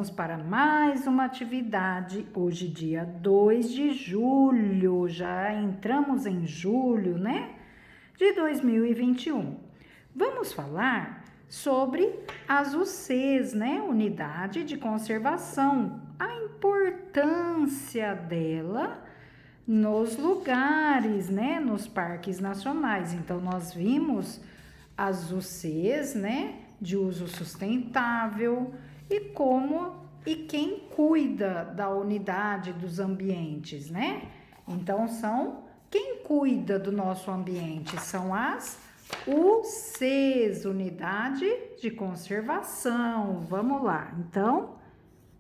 Vamos para mais uma atividade, hoje dia 2 de julho, já entramos em julho, né? De 2021. Vamos falar sobre as UCs, né? Unidade de Conservação, a importância dela nos lugares, né? Nos parques nacionais. Então, nós vimos as UCs, né? De uso sustentável e como e quem cuida da unidade dos ambientes, né? Então quem cuida do nosso ambiente são as UCs, Unidade de Conservação. Vamos lá. Então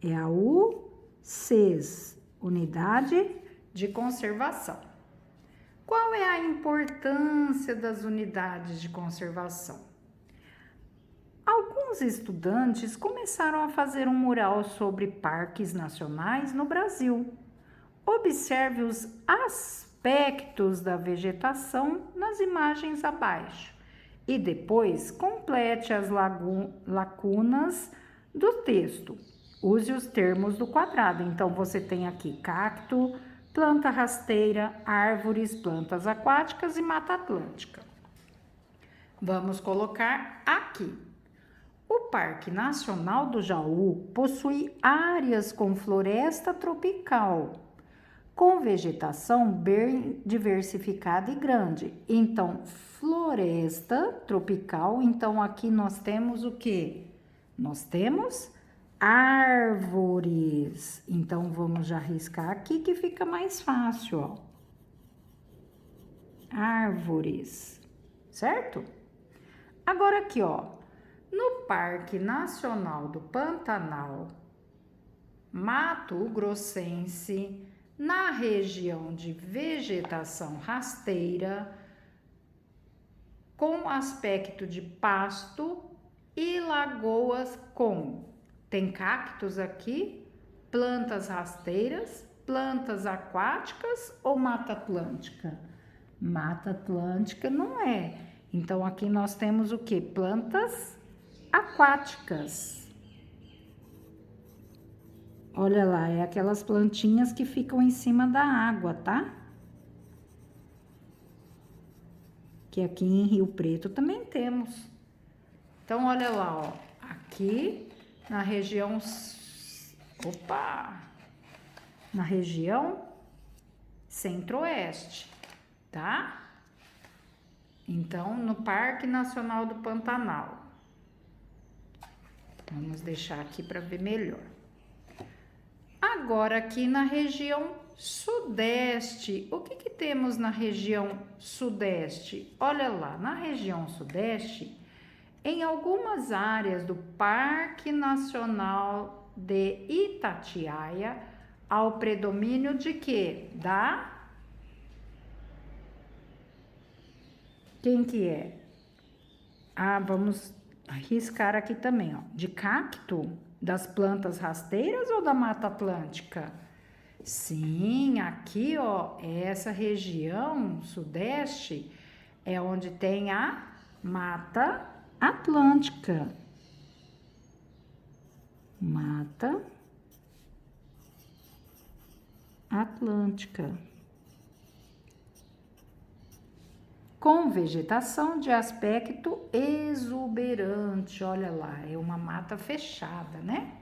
é a UCs, Unidade de Conservação. Qual é a importância das unidades de conservação? Alguns estudantes começaram a fazer um mural sobre parques nacionais no Brasil. Observe os aspectos da vegetação nas imagens abaixo e depois complete as lacunas do texto. Use os termos do quadrado. Então, você tem aqui cacto, planta rasteira, árvores, plantas aquáticas e mata atlântica. Vamos colocar aqui. O Parque Nacional do Jaú possui áreas com floresta tropical, com vegetação bem diversificada e grande. Então, floresta tropical, então aqui nós temos o quê? Nós temos árvores. Então, vamos já riscar aqui que fica mais fácil, ó. Árvores, certo? Agora aqui, ó. No Parque Nacional do Pantanal, Mato Grossense, na região de vegetação rasteira, com aspecto de pasto e lagoas tem cactos aqui, plantas rasteiras, plantas aquáticas ou mata atlântica? Mata atlântica não é. Então, aqui nós temos o que? Plantas aquáticas. Olha lá, é aquelas plantinhas que ficam em cima da água, tá? Que aqui em Rio Preto também temos. Então, olha lá, ó. Aqui na região... Na região centro-oeste, tá? Então, no Parque Nacional do Pantanal. Vamos deixar aqui para ver melhor. Agora, aqui na região sudeste, o que temos na região sudeste? Olha lá, na região sudeste, em algumas áreas do Parque Nacional de Itatiaia, há o predomínio de quê? Quem que é? Vamos riscar aqui também, ó. De cacto, das plantas rasteiras ou da Mata Atlântica? Sim, aqui, ó, essa região sudeste é onde tem a Mata Atlântica. Mata Atlântica. Com vegetação de aspecto exuberante, olha lá, é uma mata fechada, né?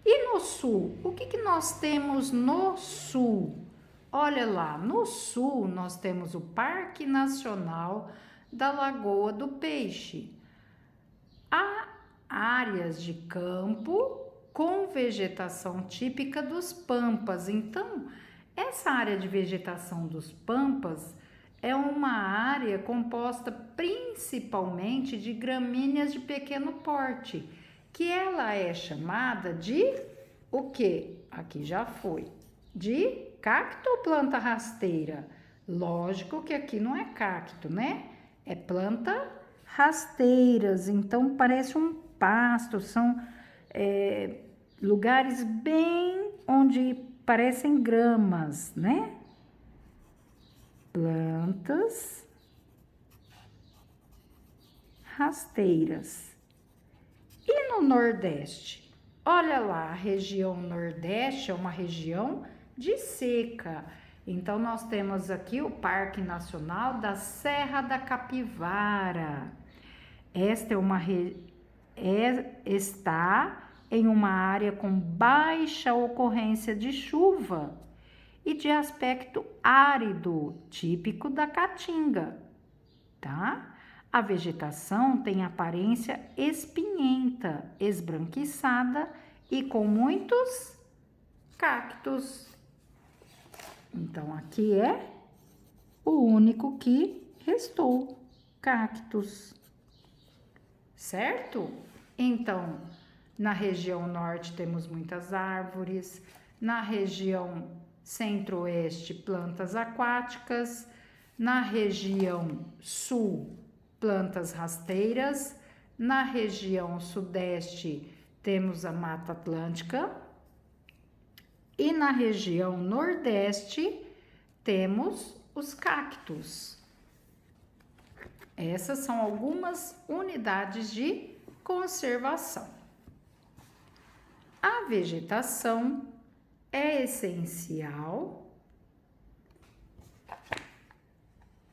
E no sul, o que nós temos no sul? Olha lá, no sul nós temos o Parque Nacional da Lagoa do Peixe. Há áreas de campo com vegetação típica dos pampas. Então, essa área de vegetação dos pampas é uma área composta principalmente de gramíneas de pequeno porte, que ela é chamada de o quê? Aqui já foi. De cacto ou planta rasteira? Lógico que aqui não é cacto, né? É planta rasteiras, então parece um pasto, são lugares bem onde parecem gramas, né? Plantas rasteiras. E no Nordeste? Olha lá, a região Nordeste é uma região de seca. Então, nós temos aqui o Parque Nacional da Serra da Capivara. Esta está em uma área com baixa ocorrência de chuva e de aspecto árido, típico da Caatinga, tá? A vegetação tem aparência espinhenta, esbranquiçada e com muitos cactos. Então, aqui é o único que restou, cactos, certo? Então, na região norte temos muitas árvores, na região centro-oeste plantas aquáticas, na região sul plantas rasteiras, na região sudeste temos a Mata Atlântica e na região nordeste temos os cactos. Essas são algumas unidades de conservação. A vegetação é essencial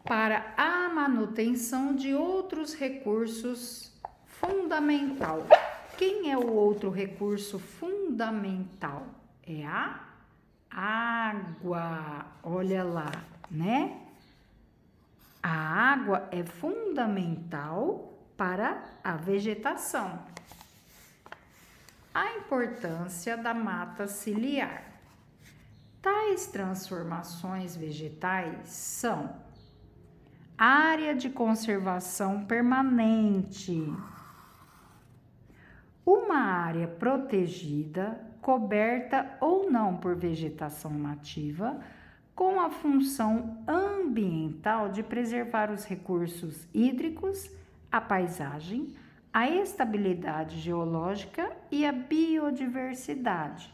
para a manutenção de outros recursos fundamental. Quem é o outro recurso fundamental? É a água. Olha lá, né? A água é fundamental para a vegetação. A importância da mata ciliar. Tais transformações vegetais são área de conservação permanente, uma área protegida, coberta ou não por vegetação nativa, com a função ambiental de preservar os recursos hídricos, a paisagem, a estabilidade geológica e a biodiversidade,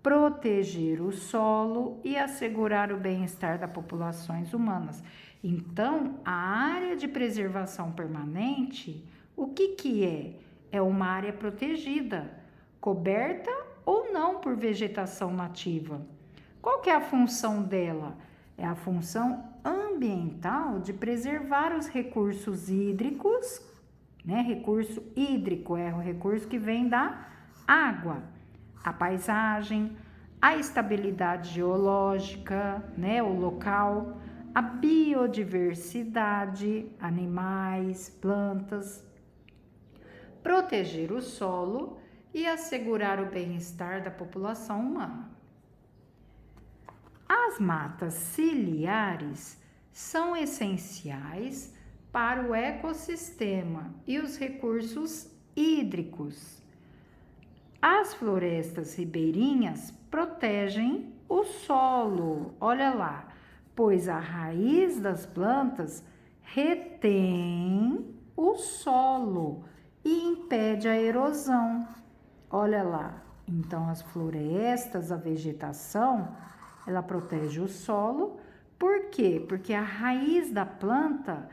proteger o solo e assegurar o bem-estar das populações humanas. Então, a área de preservação permanente, o que é? É uma área protegida, coberta ou não por vegetação nativa. Qual que é a função dela? É a função ambiental de preservar os recursos hídricos, né? Recurso hídrico é o recurso que vem da água, a paisagem, a estabilidade geológica, né? O local, a biodiversidade, animais, plantas, proteger o solo e assegurar o bem-estar da população humana. As matas ciliares são essenciais para o ecossistema e os recursos hídricos. As florestas ribeirinhas protegem o solo, olha lá, pois a raiz das plantas retém o solo e impede a erosão. Olha lá, então as florestas, a vegetação, ela protege o solo. Por quê? Porque a raiz da planta,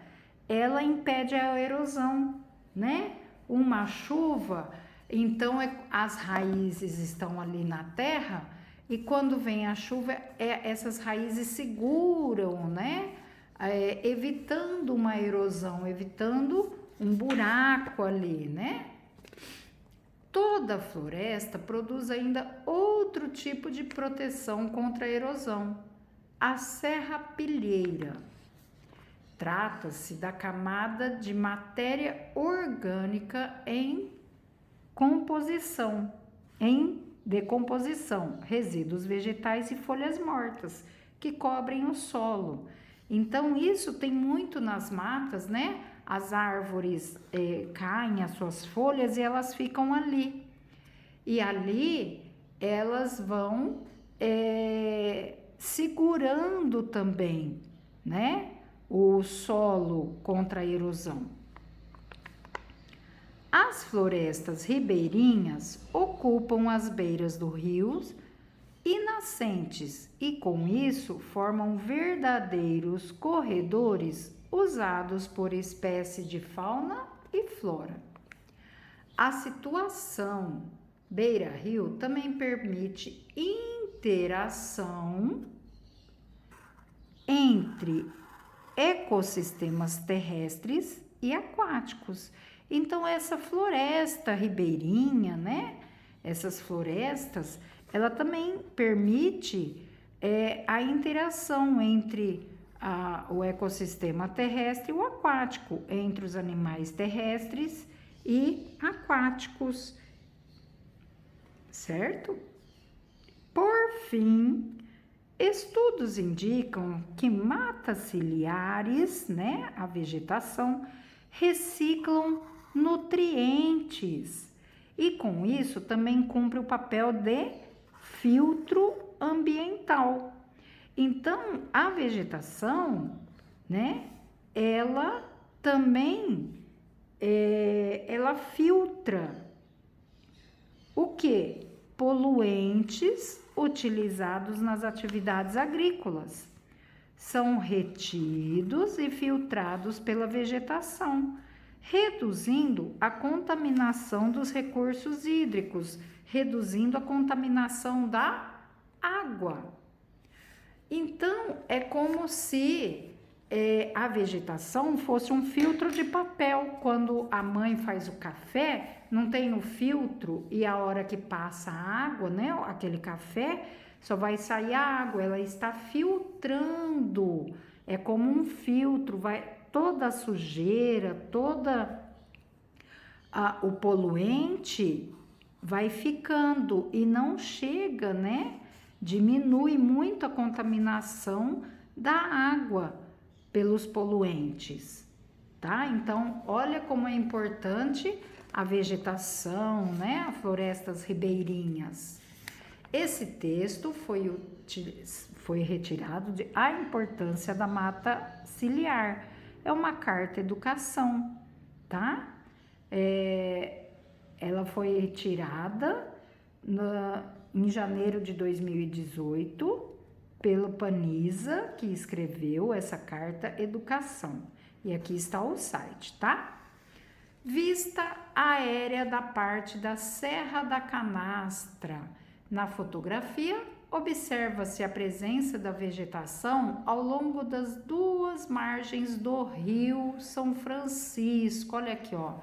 ela impede a erosão, né? Uma chuva, então as raízes estão ali na terra e quando vem a chuva, essas raízes seguram, né? Evitando uma erosão, evitando um buraco ali, né? Toda floresta produz ainda outro tipo de proteção contra a erosão, a serrapilheira. Trata-se da camada de matéria orgânica em decomposição, resíduos vegetais e folhas mortas que cobrem o solo. Então, isso tem muito nas matas, né? As árvores caem as suas folhas e elas ficam ali. E ali elas vão segurando também, né? O solo contra a erosão. As florestas ribeirinhas ocupam as beiras dos rios e nascentes e com isso formam verdadeiros corredores usados por espécies de fauna e flora. A situação beira-rio também permite interação entre ecossistemas terrestres e aquáticos. Então, essa floresta ribeirinha, né? Essas florestas, ela também permite a interação entre o ecossistema terrestre e o aquático, entre os animais terrestres e aquáticos, certo? Por fim, estudos indicam que matas ciliares, né, a vegetação, reciclam nutrientes e com isso também cumpre o papel de filtro ambiental. Então, a vegetação, né, ela também ela filtra o que? Poluentes utilizados nas atividades agrícolas. São retidos e filtrados pela vegetação, reduzindo a contaminação dos recursos hídricos, reduzindo a contaminação da água. Então, é como se a vegetação fosse um filtro de papel. Quando a mãe faz o café, não tem o filtro e a hora que passa a água, né, aquele café, só vai sair a água, ela está filtrando. É como um filtro, vai toda a sujeira, toda o poluente vai ficando e não chega, né? Diminui muito a contaminação da água pelos poluentes, tá? Então, olha como é importante a vegetação, né? As florestas ribeirinhas. Esse texto foi retirado de A Importância da Mata Ciliar. É uma carta educação, tá? Ela foi retirada em janeiro de 2018 pelo Panizza, que escreveu essa carta educação. E aqui está o site, tá? Vista aérea da parte da Serra da Canastra. Na fotografia, observa-se a presença da vegetação ao longo das duas margens do Rio São Francisco. Olha aqui, ó.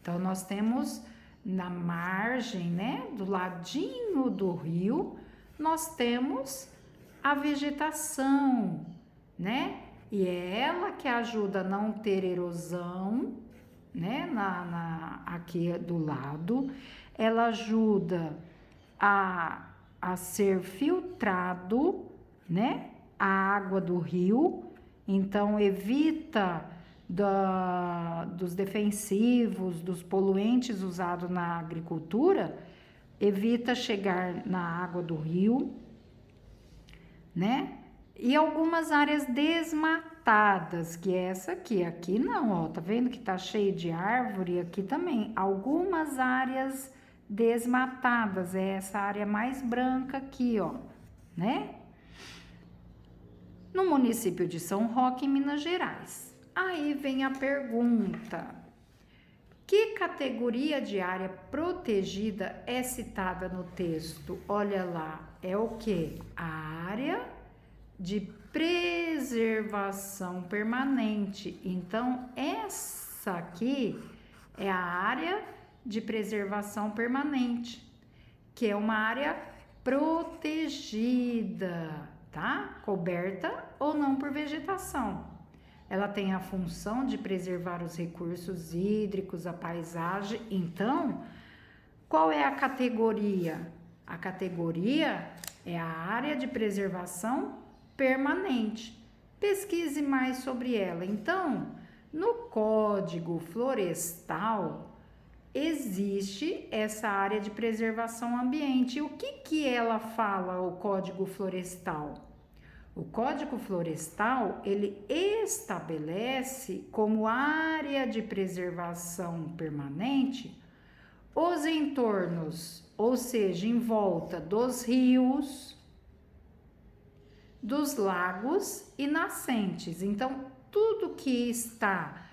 Então, nós temos na margem, né, do ladinho do rio, nós temos a vegetação, né? E é ela que ajuda a não ter erosão, né? Aqui do lado, ela ajuda a ser filtrado, né? A água do rio, então evita dos defensivos, dos poluentes usados na agricultura, evita chegar na água do rio, né? E algumas áreas desmatadas, que é essa aqui não, ó, tá vendo que tá cheio de árvore? Aqui também, algumas áreas desmatadas, é essa área mais branca aqui, ó, né? No município de São Roque, em Minas Gerais. Aí vem a pergunta: que categoria de área protegida é citada no texto? Olha lá, é o que? A área de preservação permanente. Então, essa aqui é a área de preservação permanente, que é uma área protegida, tá? Coberta ou não por vegetação. Ela tem a função de preservar os recursos hídricos, a paisagem. Então, qual é a categoria? A categoria é a área de preservação permanente. Pesquise mais sobre ela. Então, no Código Florestal, existe essa área de preservação ambiente. E o que ela fala, o Código Florestal? O Código Florestal, ele estabelece como área de preservação permanente os entornos, ou seja, em volta dos rios, dos lagos e nascentes. Então, tudo que está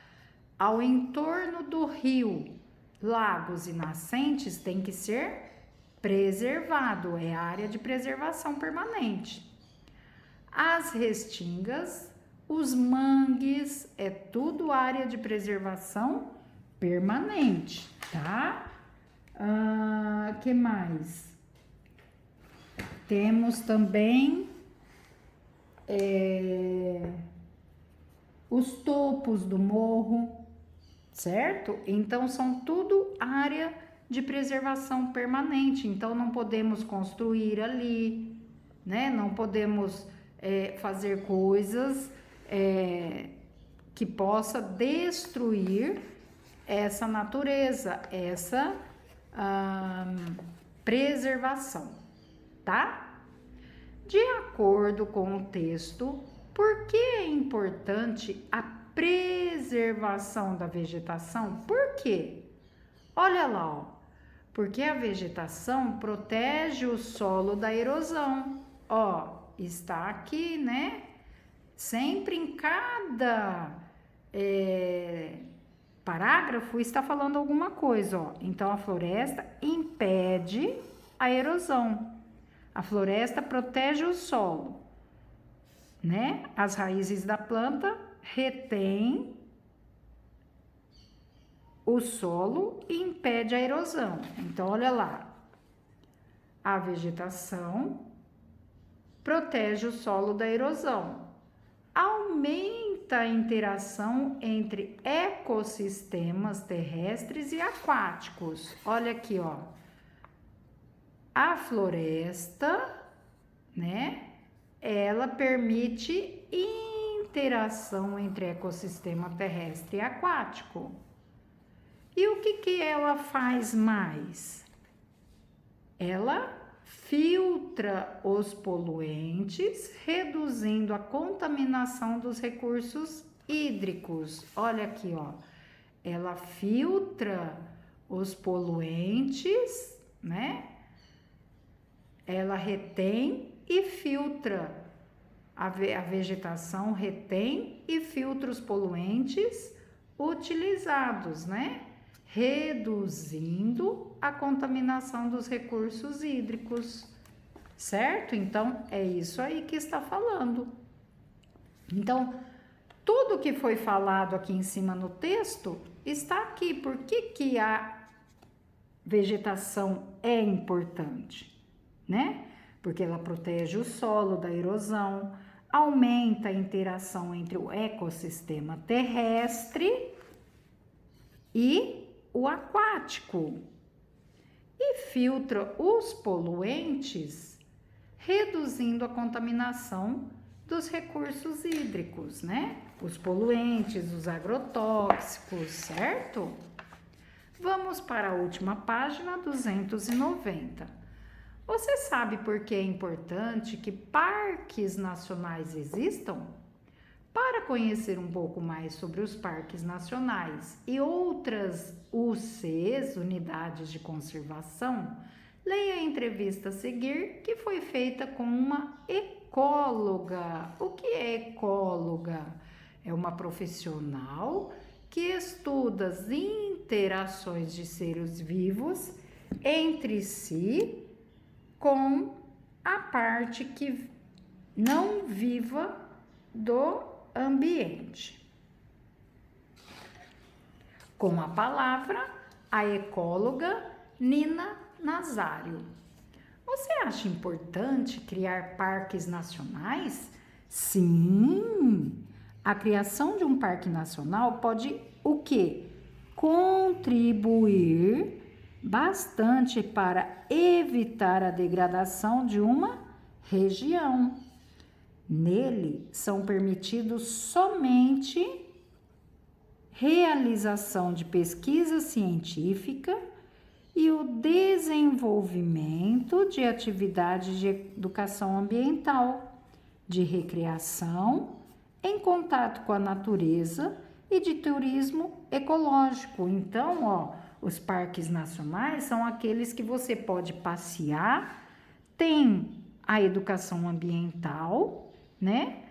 ao entorno do rio, lagos e nascentes tem que ser preservado, é área de preservação permanente. As restingas, os mangues, é tudo área de preservação permanente, tá? Que mais? Temos também os topos do morro, certo? Então, são tudo área de preservação permanente. Então, não podemos construir ali, né? Não podemos fazer coisas que possa destruir essa natureza, essa preservação, tá? De acordo com o texto, por que é importante a preservação da vegetação? Por quê? Olha lá, ó. Porque a vegetação protege o solo da erosão. Ó, está aqui, né? Sempre em cada parágrafo está falando alguma coisa, ó. Então, a floresta impede a erosão. A floresta protege o solo, né? As raízes da planta retêm o solo e impede a erosão. Então, olha lá. A vegetação protege o solo da erosão. Aumenta a interação entre ecossistemas terrestres e aquáticos. Olha aqui, ó. A floresta, né? Ela permite interação entre ecossistema terrestre e aquático. E o que ela faz mais? Ela filtra os poluentes, reduzindo a contaminação dos recursos hídricos. Olha aqui, ó. Ela filtra os poluentes, né? Ela retém e filtra. A vegetação retém e filtra os poluentes utilizados, né? Reduzindo a contaminação dos recursos hídricos, certo? Então, é isso aí que está falando. Então, tudo que foi falado aqui em cima no texto está aqui. Por que a vegetação é importante, né? Porque ela protege o solo da erosão, aumenta a interação entre o ecossistema terrestre e o aquático e filtra os poluentes, reduzindo a contaminação dos recursos hídricos, né? Os poluentes, os agrotóxicos, certo? Vamos para a última página, 290. Você sabe por que é importante que parques nacionais existam? Para conhecer um pouco mais sobre os parques nacionais e outras UCs, unidades de conservação, leia a entrevista a seguir, que foi feita com uma ecóloga. O que é ecóloga? É uma profissional que estuda as interações de seres vivos entre si com a parte que não viva do ambiente. Com a palavra, a ecóloga Nina Nazário. Você acha importante criar parques nacionais? Sim! A criação de um parque nacional pode o quê? Contribuir bastante para evitar a degradação de uma região. Nele são permitidos somente realização de pesquisa científica e o desenvolvimento de atividades de educação ambiental, de recreação, em contato com a natureza e de turismo ecológico. Então, ó, os parques nacionais são aqueles que você pode passear, tem a educação ambiental, né?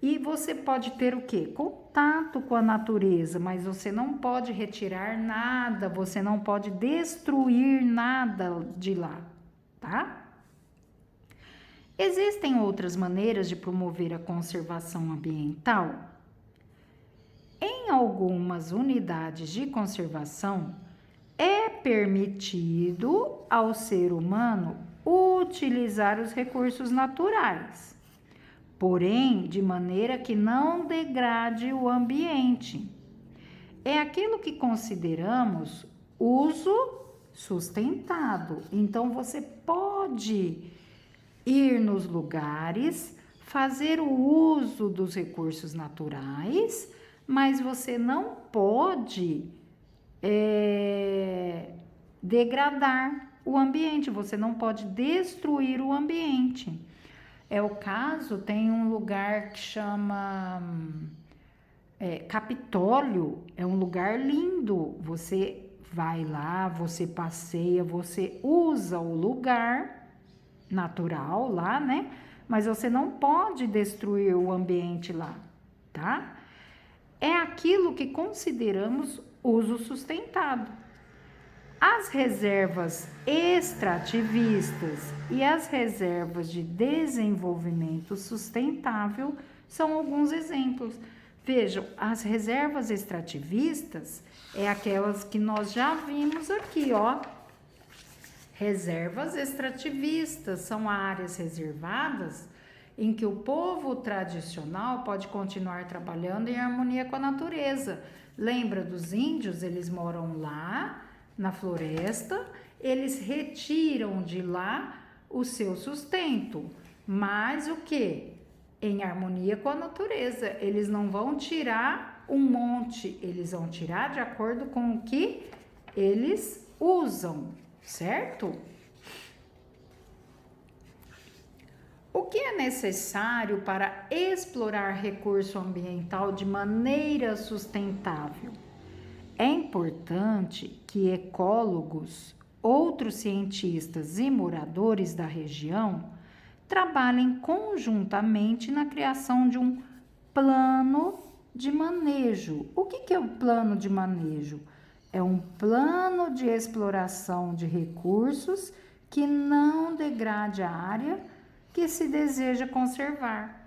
E você pode ter o quê? Contato com a natureza, mas você não pode retirar nada, você não pode destruir nada de lá, tá? Existem outras maneiras de promover a conservação ambiental? Em algumas unidades de conservação, é permitido ao ser humano utilizar os recursos naturais, porém de maneira que não degrade o ambiente. É aquilo que consideramos uso sustentado. Então, você pode ir nos lugares, fazer o uso dos recursos naturais, mas você não pode degradar o ambiente, você não pode destruir o ambiente. É o caso, tem um lugar que chama Capitólio, é um lugar lindo, você vai lá, você passeia, você usa o lugar natural lá, né? Mas você não pode destruir o ambiente lá, tá? É aquilo que consideramos uso sustentado. As reservas extrativistas e as reservas de desenvolvimento sustentável são alguns exemplos. Vejam, as reservas extrativistas é aquelas que nós já vimos aqui, ó. Reservas extrativistas são áreas reservadas em que o povo tradicional pode continuar trabalhando em harmonia com a natureza. Lembra dos índios? Eles moram lá na floresta, eles retiram de lá o seu sustento, mas o que? Em harmonia com a natureza. Eles não vão tirar um monte, eles vão tirar de acordo com o que eles usam, certo? O que é necessário para explorar recurso ambiental de maneira sustentável? É importante que ecólogos, outros cientistas e moradores da região trabalhem conjuntamente na criação de um plano de manejo. O que é o plano de manejo? É um plano de exploração de recursos que não degrade a área que se deseja conservar.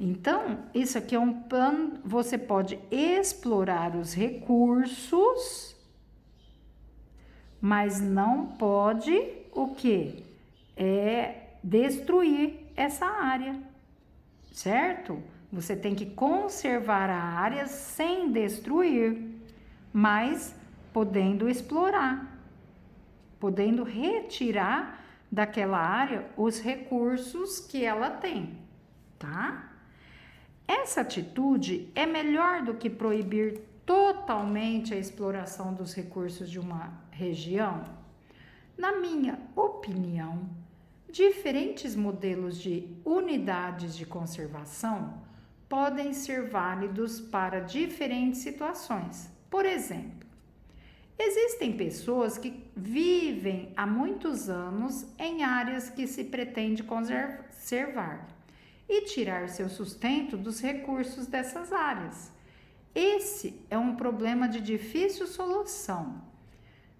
Então, isso aqui é um plano, você pode explorar os recursos, mas não pode o quê? Destruir essa área, certo? Você tem que conservar a área sem destruir, mas podendo explorar, podendo retirar daquela área os recursos que ela tem, tá? Essa atitude é melhor do que proibir totalmente a exploração dos recursos de uma região? Na minha opinião, diferentes modelos de unidades de conservação podem ser válidos para diferentes situações. Por exemplo, existem pessoas que vivem há muitos anos em áreas que se pretende conservar e tirar seu sustento dos recursos dessas áreas. Esse é um problema de difícil solução.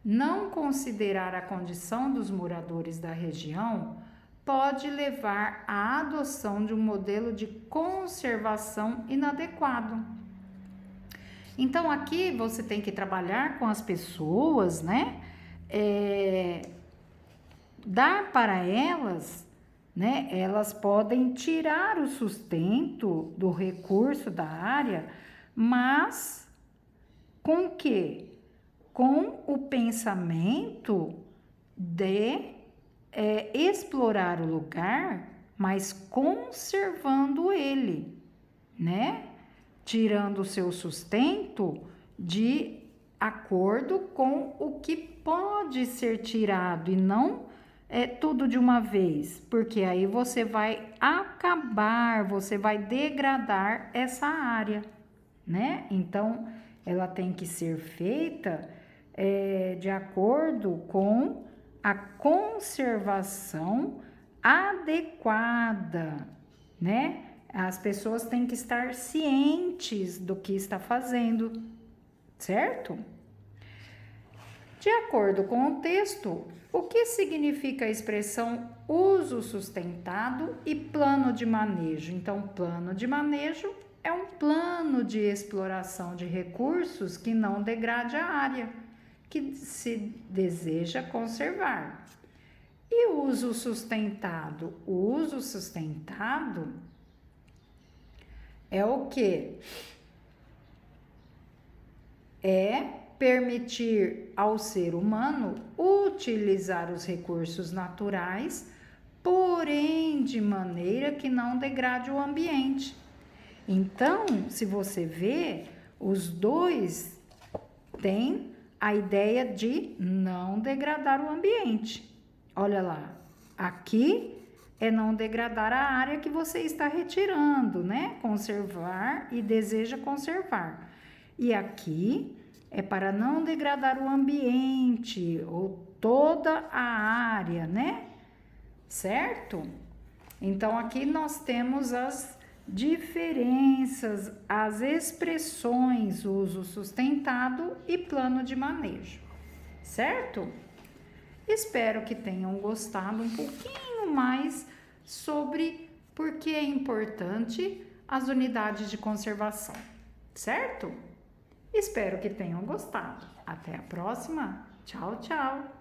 Não considerar a condição dos moradores da região pode levar à adoção de um modelo de conservação inadequado. Então, aqui você tem que trabalhar com as pessoas, né? Dar para elas, né? Elas podem tirar o sustento do recurso da área, mas com o quê? Com o pensamento de explorar o lugar, mas conservando ele, né? Tirando o seu sustento de acordo com o que pode ser tirado e não tudo de uma vez, porque aí você vai acabar, você vai degradar essa área, né? Então, ela tem que ser feita de acordo com a conservação adequada, né? As pessoas têm que estar cientes do que está fazendo, certo? De acordo com o texto, o que significa a expressão uso sustentado e plano de manejo? Então, plano de manejo é um plano de exploração de recursos que não degrade a área que se deseja conservar. E o uso sustentado? O uso sustentado é o quê? É permitir ao ser humano utilizar os recursos naturais, porém de maneira que não degrade o ambiente. Então, se você vê, os dois têm a ideia de não degradar o ambiente. Olha lá, aqui é não degradar a área que você está retirando, né? Conservar e deseja conservar. E aqui é para não degradar o ambiente ou toda a área, né? Certo? Então, aqui nós temos as diferenças, as expressões uso sustentado e plano de manejo, certo? Espero que tenham gostado um pouquinho mais sobre por que é importante as unidades de conservação, certo? Espero que tenham gostado. Até a próxima. Tchau, tchau.